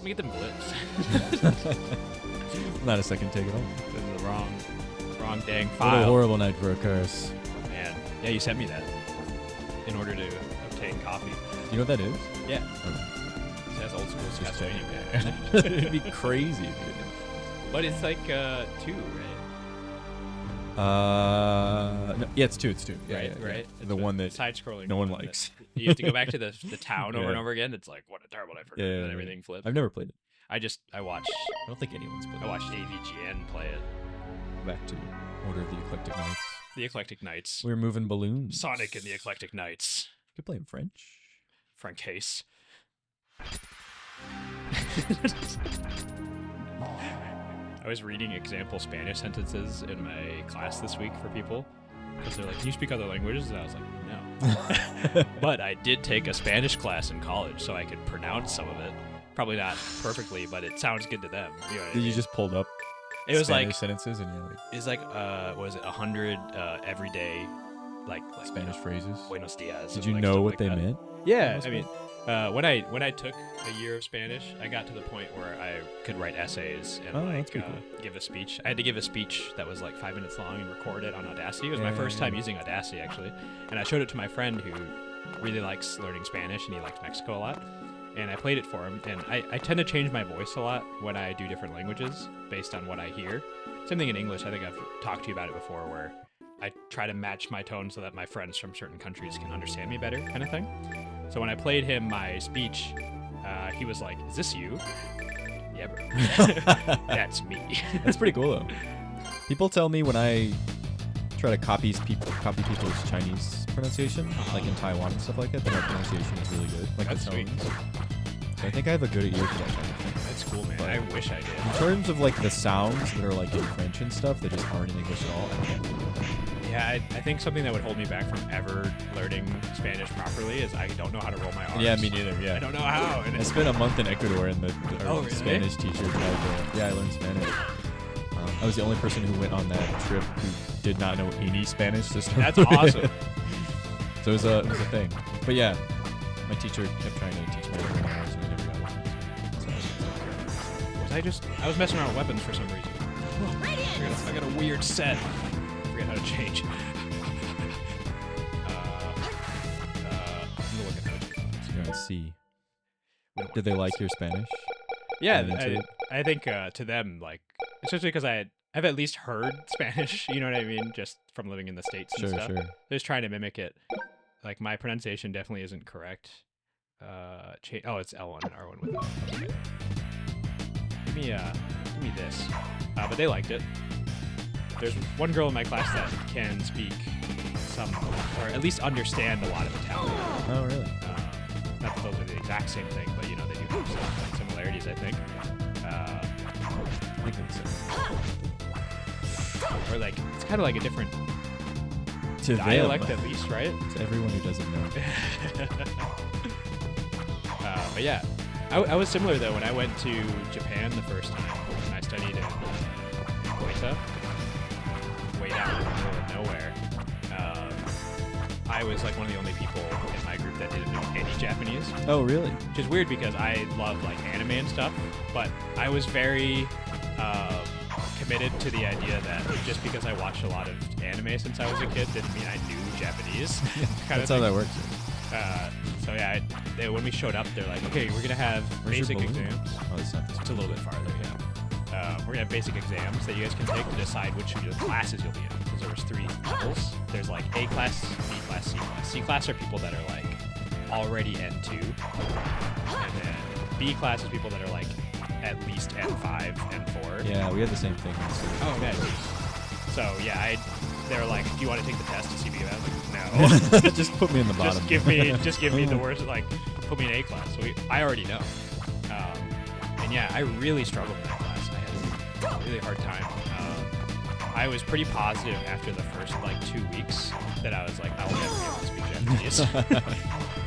me get them glyphs. Not a second take at all. This is the wrong dang What a file. horrible night for a curse. Oh, man. Yeah, you sent me that in order to obtain coffee. You know what that is? Yeah. Okay. That's old school Just Castlevania. It'd be crazy if you But it's like 2, right? No, yeah, it's 2. It's 2. Yeah, Right, yeah, right. yeah. The one that side-scrolling. no one that likes. You have to go back to the town over Yeah. and over again. It's like, what a terrible night for Yeah, and everything flips. I've never played it. I watched I don't think anyone's played it. I watched AVGN play it. Back to Order of the Eclectic Knights. The Eclectic Knights. We're moving balloons. Sonic and the Eclectic Knights. You could play in French. Frank Case. I was reading example Spanish sentences in my class this week for people because they're like, "Can you speak other languages?" And I was like, "No." But I did take a Spanish class in college, so I could pronounce some of it. Probably not perfectly, but it sounds good to them. You know what I Did you mean? just pulled up It was Spanish like sentences and you're like it's like what was it 100 everyday like Spanish phrases? Buenos dias. Did and, you like, know stuff what like they that. meant? Yeah, Must I be. mean, when I took a year of Spanish, I got to the point where I could write essays and Oh, that's pretty give a speech. I had to give a speech that was like 5 minutes long and record it on Audacity. It was my first time using Audacity actually, and I showed it to my friend who really likes learning Spanish and he likes Mexico a lot. And I played it for him, and I tend to change my voice a lot when I do different languages based on what I hear. Same thing in English. I think I've talked to you about it before, where I try to match my tone so that my friends from certain countries can understand me better, kind of thing. So when I played him my speech, he was like, "Is this you?" Yeah, bro. That's me. That's pretty cool though. People tell me when I try to copy people's Chinese pronunciation, like in Taiwan and stuff like that, that my pronunciation is really good. Like That's the sweet. tones. So I think I have a good ear for that kind of thing. That's cool, man. But I wish I did. in terms of like the sounds that are like in French and stuff that just aren't in English at all, I can't do it. Yeah, I think something that would hold me back from ever learning Spanish properly is I don't know how to roll my R's. Yeah, me neither. Yeah. I don't know how. And I spent a month in Ecuador, and our Oh, really? Spanish teacher tried to, I learned Spanish. I was the only person who went on that trip who did not know any Spanish to start That's with. awesome. So it was a thing. But yeah, my teacher kept trying to teach me everything else, and I never got it. So, I was messing around with weapons for some reason. I got a weird set. I forget how to change. I'm gonna look at how to change. you're gonna see. Did they like your Spanish? Yeah, Getting into it? I think to them, like, especially because I've at least heard Spanish, you know what I mean, just from living in the States and Sure, stuff. sure. Just trying to mimic it. Like, my pronunciation definitely isn't correct. It's L1 and R1 with O. Okay. Give me this. But they liked it. There's one girl in my class that can speak some, or at least understand a lot of Italian. Oh, really? Not that those are the exact same thing, but, you know, they do have some similarities, I think. I think so. Or, like, it's kind of like a different To dialect them. at least, right? To everyone who doesn't know. But yeah, I was similar though when I went to Japan the first time. When I studied in Ecclesia, way down in the middle of nowhere. I was like one of the only people in my group that didn't know any Japanese, Oh, really? which is weird because I love like anime and stuff. But I was very committed to the idea that just because I watched a lot of anime since I was a kid didn't mean I knew Japanese. That's how that works. So yeah, when we showed up, they're like, "Okay, we're gonna have Where's your basic balloon? exams." Oh, it's not this It's a little bit farther, yeah. We're gonna have basic exams that you guys can take to decide which of your classes you'll be in. Because there was 3 levels. There's like A class, B class, C class. C class are people that are like already N2, and then B class is people that are like at least N5, N4. Yeah, we had the same thing. Oh, nice. So yeah, they were like, "Do you want to take the test to CBU?" I was like, "No." Just put me in the bottom. Just give me the worst. Like, put me in A class. So I already know. And yeah, I really struggled in that class. I had a really hard time. I was pretty positive after the first like 2 weeks that I was like, I'll never be able to speak Japanese.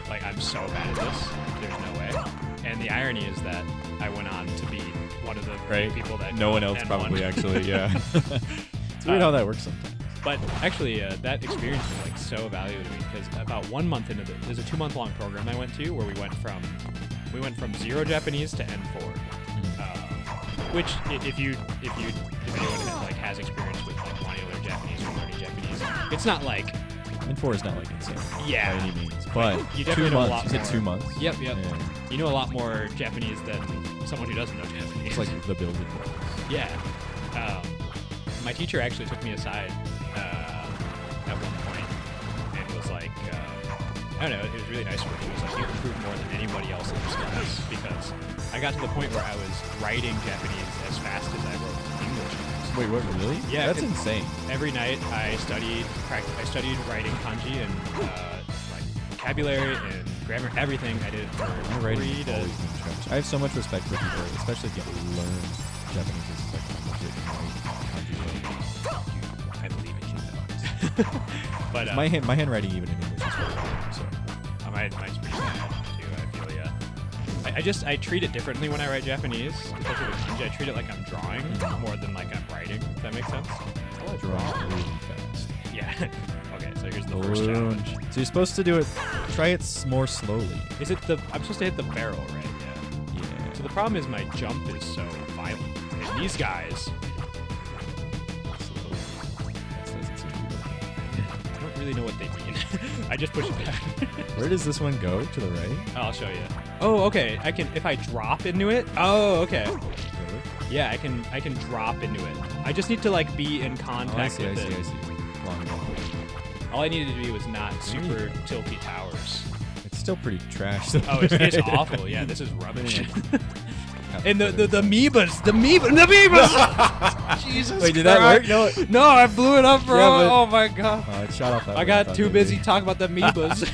Like, I'm so bad at this. There's no way. And the irony is that I went on to be one of the few people that no one else N1. probably actually. Yeah. It's weird how that works sometimes. But actually, that experience was like so valuable to me because about 1 month into there's a 2-month long program I went to where we went from we went from 0 Japanese to N4. Which, if anyone like has experience with like wanting to learn Japanese or learning Japanese, it's not like N4 is not like insane. Yeah. By any means, but You definitely 2 know a months. lot You said more. 2 months. Yep. Yeah. You know a lot more Japanese than someone who doesn't know Japanese. It's like the building blocks. Yeah. My teacher actually took me aside at one point and was like, I don't know, it was really nice for me. He was like, you improved more than anybody else in this class, because I got to the point where I was writing Japanese as fast as I wrote English. Wait, what? Really? Yeah, That's 'cause insane. Every night I studied writing kanji and like vocabulary and grammar, everything. I did it for My writing 3 has to always been trash. I have so much respect for people, especially if you learn Japanese as a second language. I believe in you. But My handwriting even in English is really bad, so. mine's pretty bad too. I feel I treat it differently when I write Japanese, especially with kanji. I treat it like I'm drawing more than like I'm writing. If that makes sense? I draw really fast. Yeah. Okay, so here's the first challenge. So you're supposed to do it. Try it more slowly. Is it I'm supposed to hit the barrel, right? Yeah. Yeah. So the problem is my jump is so violent, and these guys. I don't really know what they mean. I just push it back. Where does this one go? To the right? I'll show you. Oh, okay. I can if I drop into it. Oh, okay. Really? Yeah, I can drop into it. I just need to like be in contact Oh, I with see. it. Long. All I needed to do was not super tilty towers. It's still pretty trash. Oh, it's awful. Yeah, this is rubbish. And the amoebas, the amoebas. Jesus. Wait, did that work? Christ. No, I blew it up, bro. Yeah, but- Oh my god. It shot off that I way. got thought too maybe. busy talking about the amoebas.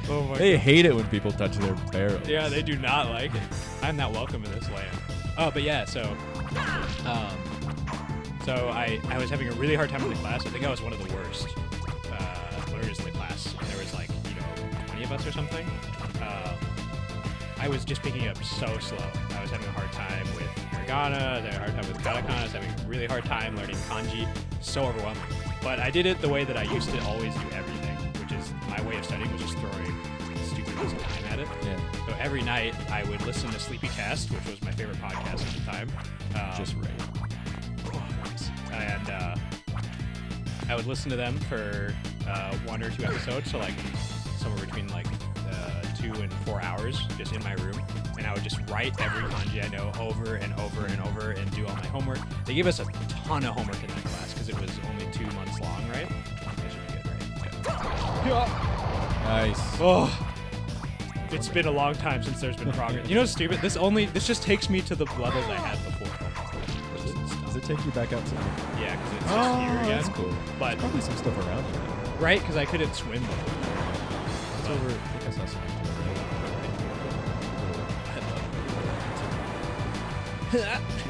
Oh my They god. hate it when people touch their barrels. Yeah, they do not like it. I'm not welcome in this land. Oh, but yeah, so I was having a really hard time in the class. I think I was one of the worst learners in the class. And there was like, 20 of us or something. I was just picking up so slow. I was having a hard time with hiragana, I was having a hard time with katakana, I was having a really hard time learning kanji. So overwhelming. But I did it the way that I used to always do everything, which is my way of studying was just throwing stupid amounts of time at it. Yeah. So every night I would listen to Sleepy Cast, which was my favorite podcast at the time. Just right. And I would listen to them for 1 or 2 episodes, so like somewhere between like 2 and 4 hours, just in my room, and I would just write every kanji I know over and over and over and do all my homework. They gave us a ton of homework in that class because it was only 2 months long, right? That should be good, right? Yeah. Nice. Oh, it's been a long time since there's been progress. You know what's stupid? This just takes me to the levels I had before. Does it take you back up to the... Yeah, because it's just here again. That's cool. But Probably some stuff around it. right, because I couldn't swim before. It's over... I think I saw something to the right. No,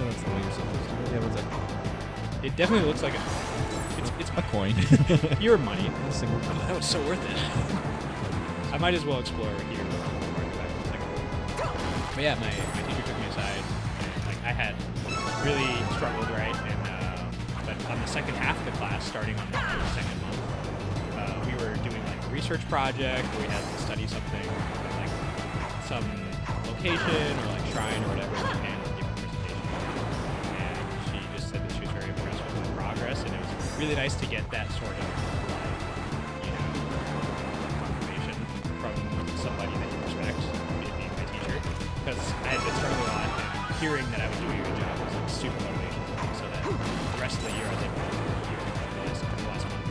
that's the way you're supposed to do it. Yeah, what's that? It definitely looks like it's A coin. pure money. A single coin. That was so worth it. I might as well explore here. But yeah, my teacher took me aside. And, like I had really struggled, right? And but on the second half of the class, starting on the second month, we were doing like a research project where we had to study something, like some location or like shrine or whatever, and give a presentation. And she just said that she was very impressed with my progress, and it was really nice to get that sort of confirmation from somebody that you respect, being my teacher, because I had been struggling a lot, and hearing that I was doing a good job was like super motivation for me, so that the rest of the year I was able to do the last month.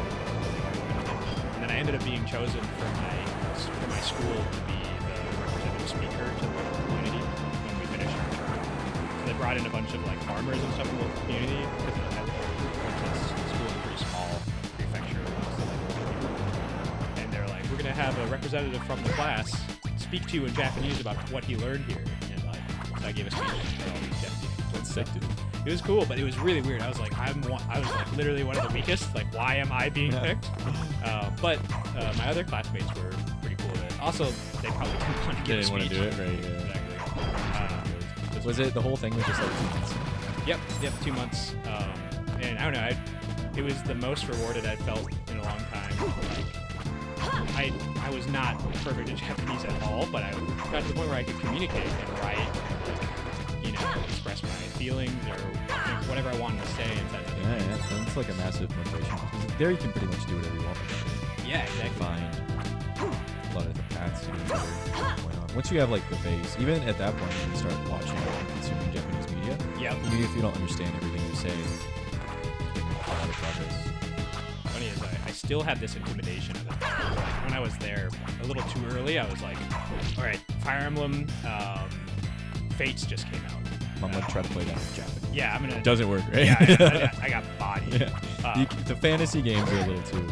And then I ended up being chosen for my school to be the representative speaker to the local community when we finished our term. So they brought in a bunch of like farmers and stuff in the local community because I went to this school in a pretty small prefecture. And they're like, we're gonna have a representative from the class speak to you in Japanese about what he learned here. And like, so I gave a speech to all these Japanese people. That's sick, dude. It was cool, but it was really weird. I was like, I was like literally one of the weakest. Like, why am I being picked? But my other classmates were pretty cool with it. Also, they probably didn't want to give a Didn't want to speech. do it, right? Yeah. Exactly. Was it the whole thing was just like 2 months? Yep, 2 months. And I don't know, it was the most rewarded I'd felt in a long time. Like, I I was not perfect in Japanese at all, but I got to the point where I could communicate and write, you know, express my feelings or whatever I wanted to say inside of it. Yeah. That's like a massive motivation. Because there you can pretty much do whatever you want. Yeah, exactly. Find a lot of different paths to get going on. Once you have like the base, even at that point, you can start watching and consuming Japanese media. Yeah. Even if you don't understand everything you say, you can make a lot of progress. Funny is I still had this intimidation of it. Like, when I was there a little too early, I was like, all right, Fire Emblem Fates just came out. I'm gonna try to play that in Japanese. Yeah, I'm gonna. It doesn't work, right? Yeah, I got bodied. Yeah. The fantasy games are a little too.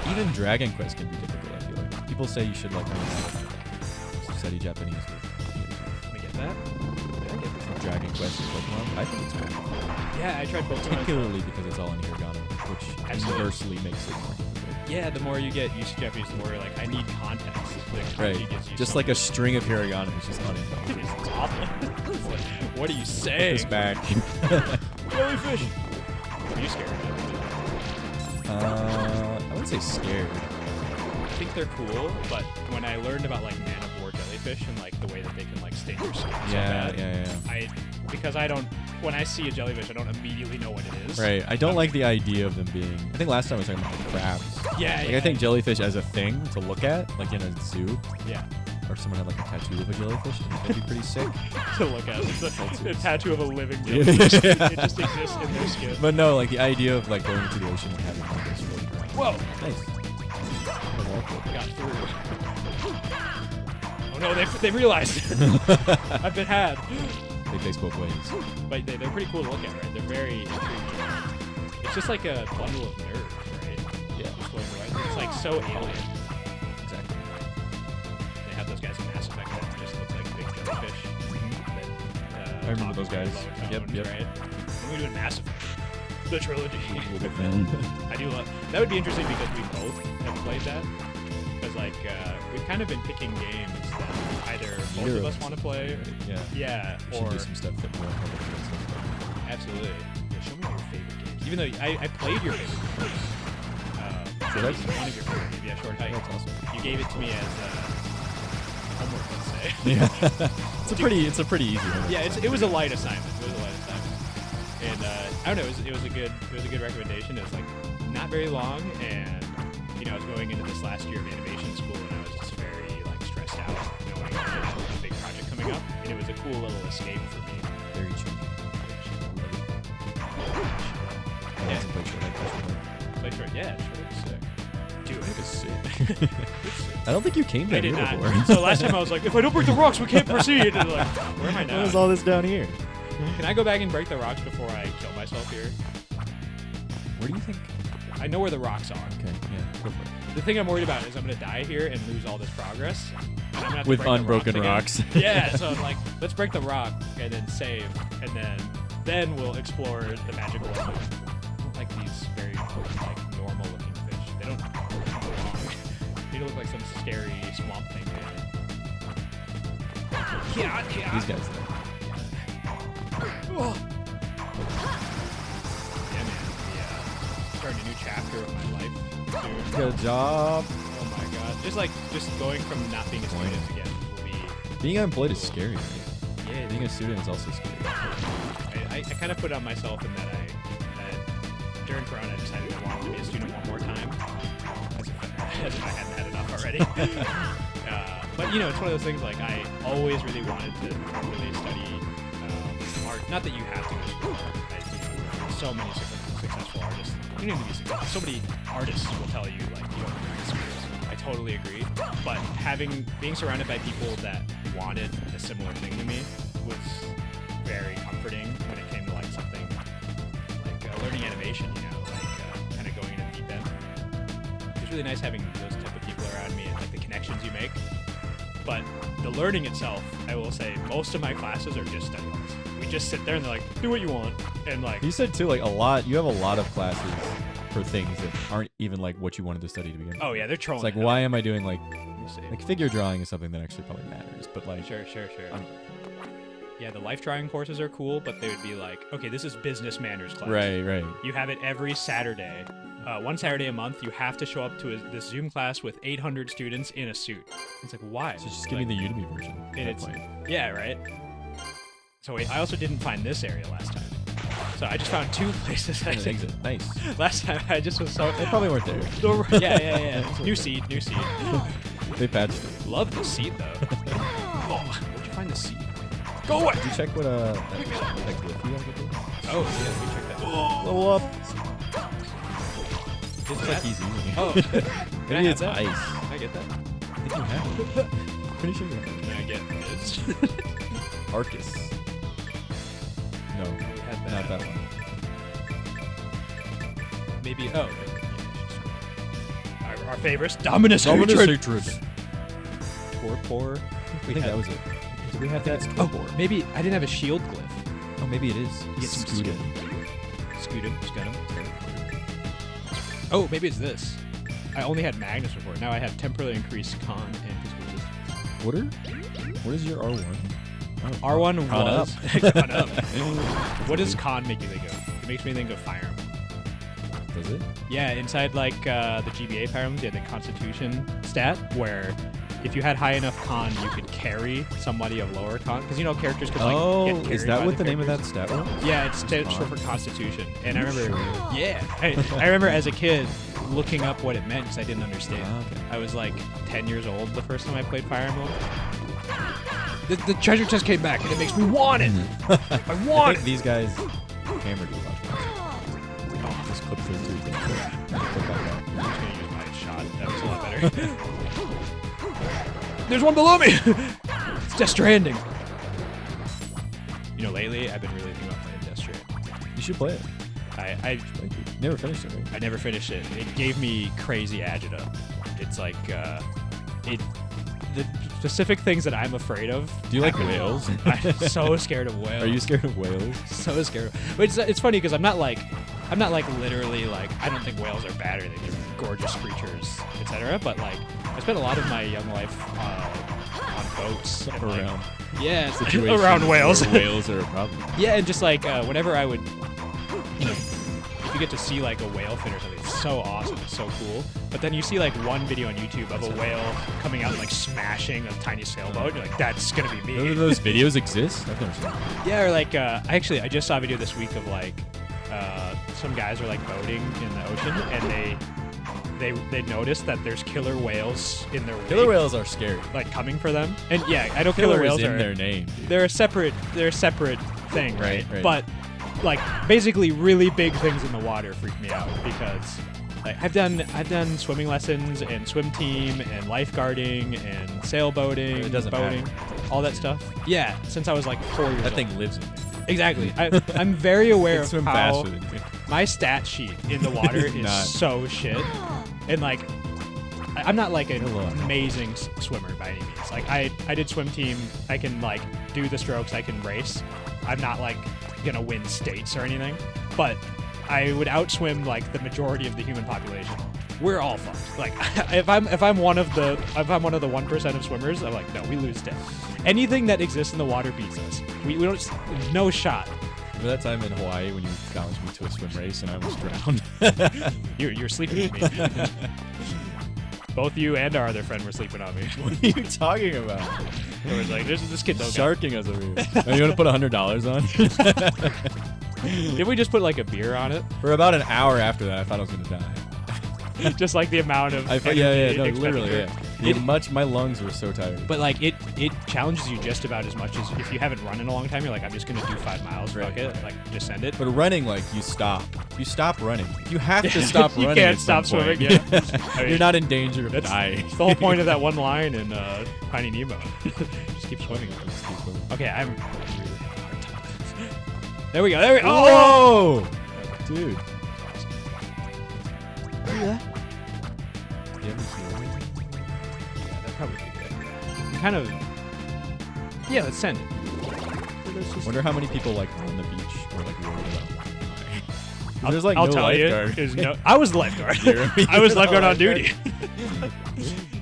Even Dragon Quest can be difficult. I feel like people say you should like learn how to study Japanese. Let me get that. Did I get this? Dragon Quest and Pokemon. I think it's cool. Yeah, I tried Pokemon. Particularly because it's all in hiragana, which Absolutely. universally makes it more difficult. Yeah, the more you get used to Japanese, the more you're like, I need context. The Right. kanji gives you Just so like a much. string of hiragana is just unintelligible. It's awful. It's like, what are you Put saying? this back. Jellyfish. Are you scared? I wouldn't say scared. I think they're cool, but when I learned about like Man of War jellyfish and like the way that they can like sting your skin so bad, because I don't, when I see a jellyfish, I don't immediately know what it is. Right. I don't like the idea of them being. I think last time I was talking about like crabs. Yeah, Like I think jellyfish as a thing to look at, like in a zoo, Yeah. or someone had like a tattoo of a jellyfish, it'd be pretty sick. To look at. It's a tattoo of a living Yeah. jellyfish. It just exists in their skin. But no, like the idea of like going into the ocean and having like this floating around. Whoa! Nice. Got through. Oh no, they realized it. I've been had. They face both ways. But they're pretty cool to look at, right? They're very intriguing. It's just like a bundle of nerves, right? Yeah. Just going right. It's like so alien. Exactly. They have those guys in Mass Effect that just look like big jellyfish. That, I remember talk those guys. low Yep, tones, yep. Right? What are we doing Mass Effect? The trilogy. fan. I do love. That would be interesting because we both have played that. Because like we've kind of been picking games that either both Neither of us us want to play. Yeah. Yeah, We should or do some stuff that more absolutely. Yeah, show me your favorite games. Even though I played your favorite games. Short Hike? One of your favorite games. Yeah, Short Hike. That's awesome. You gave it to me as homework, let's say. Yeah. it's a pretty easy one. Yeah, it was a light assignment. And I don't know, it was a good recommendation. It was like not very long, and you know I was going into this last year of animation school, and I was just very like stressed out, knowing that I had a big project coming up, and it was a cool little escape for me. Very cheap. Yeah. Play Short Hike. Play Short, yeah, Short Hike is sick. Dude, Short Hike is sick. I don't think you came I down did here not. before. So last time I was like, if I don't break the rocks, we can't proceed. And like, where am I now? What is all this down here? Can I go back and break the rocks before I kill myself here? Where do you think? I know where the rocks are. Okay, yeah, go for it. The thing I'm worried about is I'm gonna die here and lose all this progress. And I'm gonna have to With break the unbroken rocks rocks. again. Yeah, so I'm like, let's break the rock and then save, and then we'll explore the magical world. I don't like these very like normal looking fish. They don't belong. They look like some scary swamp thing. Yeah. These guys though. Oh. Yeah, man. Yeah. Starting a new chapter of my life. Dude. Good job. Oh my god. Just going from not being a student again will be. Being unemployed is scary, right? Yeah, Being a student is also scary. I kind of put it on myself in that during Corona I decided I wanted to be a student one more time. As if I hadn't had enough already. But you know, it's one of those things like I always really wanted to really study art. Not that you have to go to school. So many successful artists. You don't need to be successful. So many artists will tell you like you don't need schools. I totally agree. But being surrounded by people that wanted a similar thing to me was very comforting when it came to like something like learning animation. You know, like kind of going into the deep end. It's really nice having those type of people around me and like the connections you make. But the learning itself, I will say, most of my classes are just study halls. We just sit there and they're like, do what you want, and like. You said too, like you have a lot of classes for things that aren't even like what you wanted to study to begin with. Oh yeah, they're trolling. It's like, it. why am I doing like Let me see. figure drawing is something that actually probably matters, but like. Sure. Yeah, the life drawing courses are cool, but they would be like, okay, this is business manners class. Right. You have it every Saturday. one Saturday a month, you have to show up to this Zoom class with 800 students in a suit. It's like, why? So just give me the Udemy version. And it's, yeah, right? So wait, I also didn't find this area last time. So I just found 2 places. Exit. Nice. Last time I just was so... They probably weren't there. Yeah. New seat. They patched it. Love the seat, though. Oh, where'd you find the seat? Go away! Did you check what, that glyph you have to do? Oh, yeah, we checked that. Blow up. It's like he's eating it. Oh. Maybe it's that? ice. Can I get that? I think you have it. Pretty sure you have it. Can I get this? Arcus. No, not that one. Maybe, oh. Our favorites. Dominus Hatred. Torpor. I think that was it. Did we have that? Oh, maybe I didn't have a shield glyph. Oh, maybe it is. Get some Scootum. Scootum. Oh, maybe it's this. I only had Magnus before. Now I have temporarily increased con and physical resistance. What is your R1? Oh, R1 con was... up. Con up. What does con make you think of? It makes me think of Fire Emblem. Does it? Yeah, inside like the GBA Fire Emblem, they had the Constitution stat where if you had high enough con, you could carry somebody of lower con. Because, you know, characters could, like, get carried is that by what the the name of that stat was? Yeah, it's short for Constitution. And I remember, Sure. yeah, I remember as a kid looking up what it meant because I didn't understand. Okay. I was like 10 years old the first time I played Fire Emblem. The treasure chest came back and it makes me want it. I want it. These guys hammered you a lot. Oh, just clip through 2 things. Clip back out. I'm just gonna use my shot. That was a lot better. There's one below me! It's Death Stranding. You know, lately I've been really thinking about playing Death Stranding. You should play it. I Never finished it, right? I never finished it. It gave me crazy agita. It's like the specific things that I'm afraid of. Do you like whales? I'm so scared of whales. Are you scared of whales? So scared of. But it's funny because I'm not like literally like I don't think whales are bad or anything. They're gorgeous creatures, etc. But like I spent a lot of my young life on boats and, like, Around. yeah, Situations around whales. where whales are a problem. Yeah, and just like whenever I would, you know, if you get to see like a whale fin or something, it's so awesome, it's so cool. But then you see like one video on YouTube of a whale coming out and like smashing a tiny sailboat. You're like, that's gonna be me. None of those videos exist? I've never seen them. Yeah, or like I just saw a video this week of like some guys are like boating in the ocean and they noticed that there's killer whales in their wake. Killer whales are scary. Like coming for them. And yeah, I know killer whales is in are their name, dude. They're a separate thing, right? Right. But like basically really big things in the water freak me out because like I've done swimming lessons and swim team and lifeguarding and sailboating, It doesn't boating, matter. all that stuff. Yeah, since I was like 4 years old. That thing lives in there. Exactly. I'm very aware of swim how faster than you. my stat sheet in the water is Not. so shit. And like I'm not like an Hello. amazing swimmer by any means. Like I did swim team. I can like do the strokes. I can race. I'm not like gonna win states or anything, but I would outswim like the majority of the human population. We're all fucked. Like if I'm one of the 1% of swimmers, I'm like, no, we lose dead. Anything that exists in the water beats us. We don't, no shot. Remember that time in Hawaii when you challenged me to a swim race and I almost drowned? You're sleeping with me. Both you and our other friend were sleeping on me. What are you talking about? It was like, this kid don't got. Sharking us over here. Oh, you want to put $100 on? Did we just put like a beer on it? For about an hour after that, I thought I was going to die. Just like the amount of. No, literally, yeah. My lungs were so tired. But like it challenges you just about as much as if you haven't run in a long time. You're like, I'm just gonna do 5 miles. Right, Fuck it. right. Like just send it. But running, like, you stop. You stop running. You have to stop You running. can't at some stop point. swimming, yeah. I mean, You're not in danger of That's dying. the whole point of that one line in Finding Nemo. Just keep swimming. Okay, I'm really having a hard time. There we go. There we go. Oh! Whoa! Dude. Look at that. You haven't seen it? Yeah, that'd probably be good. Kind of. Yeah, let's send it. Wonder how many people, like, on the beach or, like, worried about flying. There's, like, I'll no tell lifeguard. you. I was the lifeguard. I was lifeguard on duty.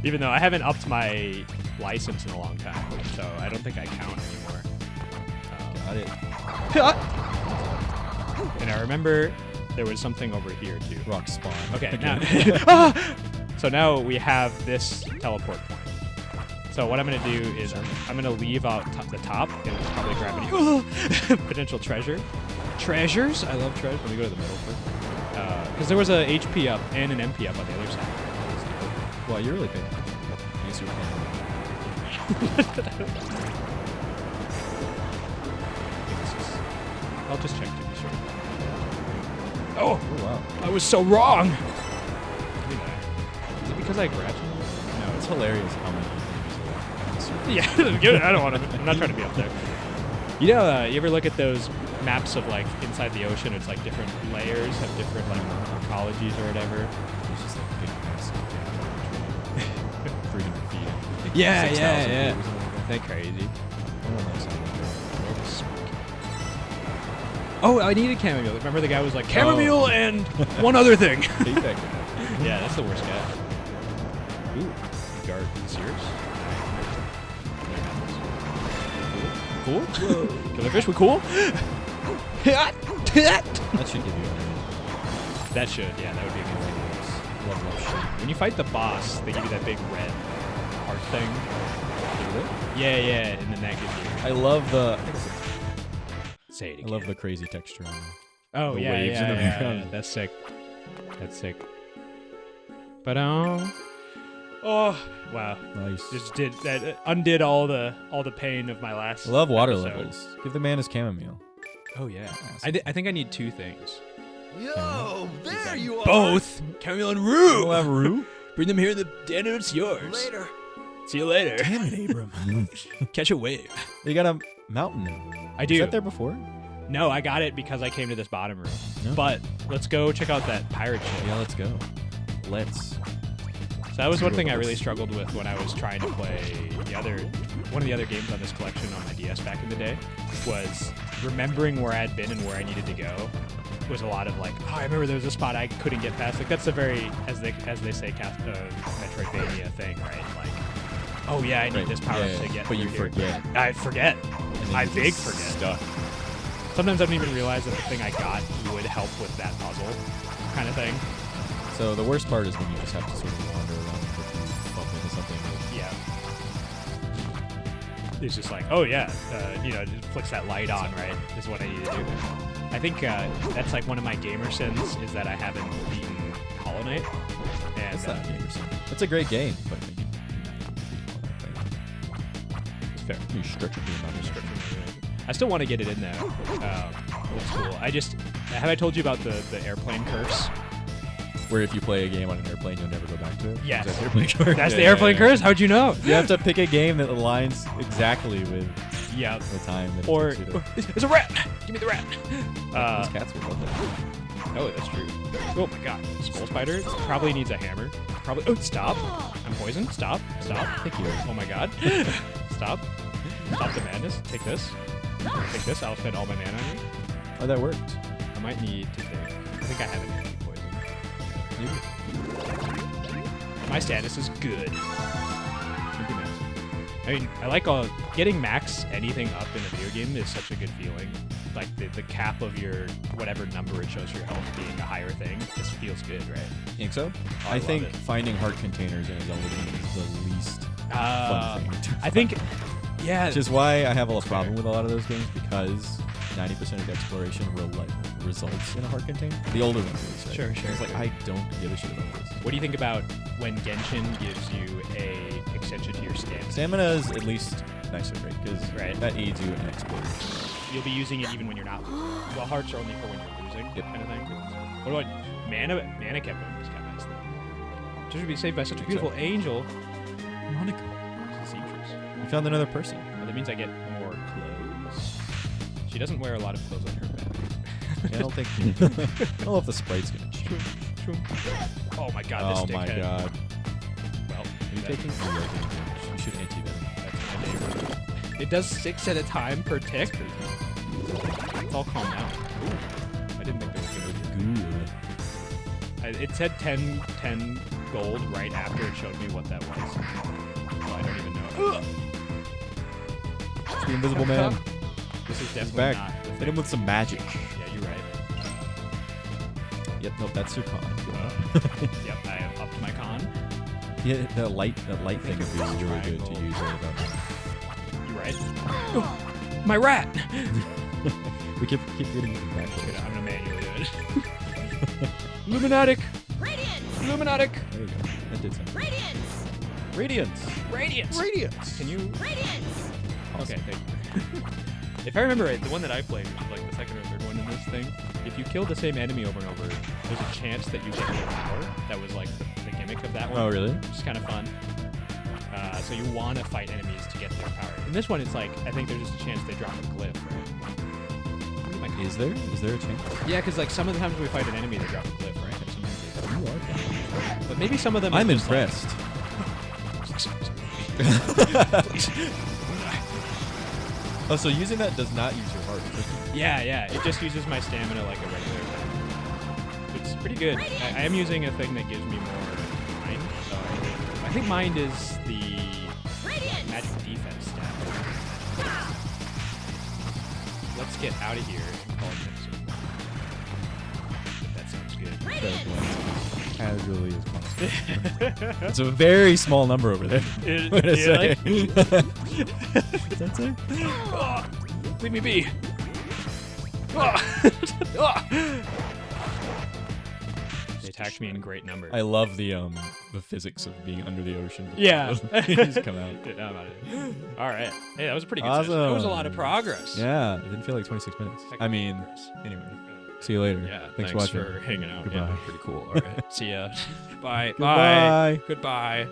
Even though I haven't upped my license in a long time, so I don't think I count anymore. Got it. And I remember there was something over here too. Rock spawn. Okay, now so now we have this teleport point. So what I'm gonna do is I'm gonna leave out the top and probably grab any potential treasure. Treasures? I love treasure. Let me go to the middle first. Because there was a HP up and an MP up on the other side. Well, you're really big. I guess you're I'll just check to be sure. Oh wow. I was so wrong! Is it because I grabbed him? No, it's hilarious how many. Yeah, I don't want to. I'm not trying to be up there. You know, you ever look at those maps of like inside the ocean? It's like different layers have different like ecologies or whatever. It's just like big mass. 300 feet. Yeah, 6,000 yeah. feet or something like That crazy. that. I don't know, something like that. Oh, I needed chamomile. Remember the guy was like chamomile and one other thing. Take that guy. Yeah, that's the worst guy. Ooh, guard serious. Cool. Killerfish, we cool? That should give you energy. That should, yeah, that would be a good thing. Love shit. When you fight the boss, they give you that big red heart thing. Really? Yeah, and then that gives you. I love the. Say it I again. love the crazy texture on Oh the yeah, waves in the yeah. background. That's sick. That's sick. But oh wow, Nice. just did that. Undid all the pain of my last. I love water episode. levels. Give the man his chamomile. Oh yeah. Awesome. I think I need two things. Yo, there you are. Both chamomile and roux. We'll have roux. Bring them here. Dan, it's yours. Later. See you later. Damn it, Abram. Catch a wave. You got a mountain. I do. Was that there before? No, I got it because I came to this bottom room. No. But let's go check out that pirate ship. Yeah, let's go. Let's. So that was one thing I really struggled with when I was trying to play one of the other games on this collection on my DS back in the day, was remembering where I had been and where I needed to go. It was a lot of like, oh, I remember there was a spot I couldn't get past. Like that's a very, as they say, Metroidvania thing, right? Like, oh yeah, I need this power to get. But you through forget. Here. I forget. And then I you vague just forget. Stuck. Sometimes I don't even realize that the thing I got would help with that puzzle, kind of thing. So the worst part is when you just have to sort of wander around and bump into something. Yeah. It's just like, oh yeah, it flicks that light on, right? Is what I need to do. I think that's like one of my gamer sins is that I haven't beaten Hollow Knight. And That's not gamer sin. It's a great game, but you it's fair. you stretch your game out of stretch. I still want to get it in there. It's cool. Have I told you about the airplane curse? Where if you play a game on an airplane, you'll never go back to it. Yes. Is that the airplane curse? That's the airplane curse? How'd you know? You have to pick a game that aligns exactly with Yeah. the time. That Or, it takes you to. it's a rat! Give me the rat! Those cats will love that. Oh, that's true. Oh my god. Skull spider probably needs a hammer. Probably. Oh, stop. I'm poisoned. Stop. Thank you. Oh my god. Stop. Stop the madness. Take this. Take this. I'll spend all my mana on you. Oh, that worked. I might need to take. I think I have an anti-poison. My status is good. I mean, I like getting max anything up in a video game is such a good feeling. Like the cap of your whatever number it shows your health being a higher thing just feels good, right? Think so? I I love think it. finding heart containers in a Zelda game is the least fun thing to I think, yeah. Which is why I have a problem with a lot of those games, because 90% of the exploration results in a heart container. The older ones, right? Sure. It's like, I don't give a shit about this. What do you think about when Genshin gives you a extension to your stamina? Stamina is at least nicer, right? Because that aids you in exploration. You'll be using it even when you're not losing. Well, hearts are only for when you're losing, kind of thing. What about mana? Mana kept is kind of nice though. Just to be saved by such a beautiful angel. Monica. She's a seamstress. You found another person. Oh, that means I get more clothes. She doesn't wear a lot of clothes on her back. Yeah, I don't think. I don't know if the sprite's gonna change. Oh my god, this Oh dickhead. my god. Well, Are you taking? Oh, you're taking damage. You should anti-venom. that's my favorite. It does 6 at a time per tick. It's all calm down. Ooh. I didn't think there was going to be. It said 10 gold right after it showed me what that was. So I don't even know. It's the Invisible Man. This is He's definitely back. not the Hit thing. him with some magic. Yeah, you're right. Yep. Nope. That's your con. Yep, I have upped my con. Yeah, that light thing would be really good to use right about now. You right? Oh, my rat! We keep getting back. I'm gonna manually do it. Luminatic! Radiance! Luminatic! There you go. That did something. Radiance! Radiance. Radiance! Radiance. Can you... Radiance! Okay, thank you. If I remember right, the one that I played, which was like the second or third one in this thing, if you kill the same enemy over and over, there's a chance that you get more power. That was like the gimmick of that one. Oh, really? Which is kind of fun. So you want to fight enemies to get their power. In this one, it's like, I think there's just a chance they drop a glyph, right? Is there a chance? Yeah, because like some of the times when we fight an enemy, they drop a glyph, right? And sometimes they don't. You are kind But maybe some of them. I'm are just impressed. Oh, so using that does not use your heart. Yeah. It just uses my stamina like a regular attack. It's pretty good. I am using a thing that gives me more mind. So I think mind is the magic defense stat. Let's get out of here and call it That sounds good. Casually as possible. It's a very small number over there. Wait a second. That's it? Oh, leave me be. They attacked me in great numbers. I love the physics of being under the ocean. Yeah. You just come out. I'm out of it. All right. Hey, that was a pretty good Awesome. session. That was a lot of progress. Yeah, it didn't feel like 26 minutes. I mean, anyway. See you later. Yeah. Thanks for watching. for hanging out. Goodbye. Yeah, pretty cool. All right. See ya. Bye. Goodbye. Bye. Goodbye.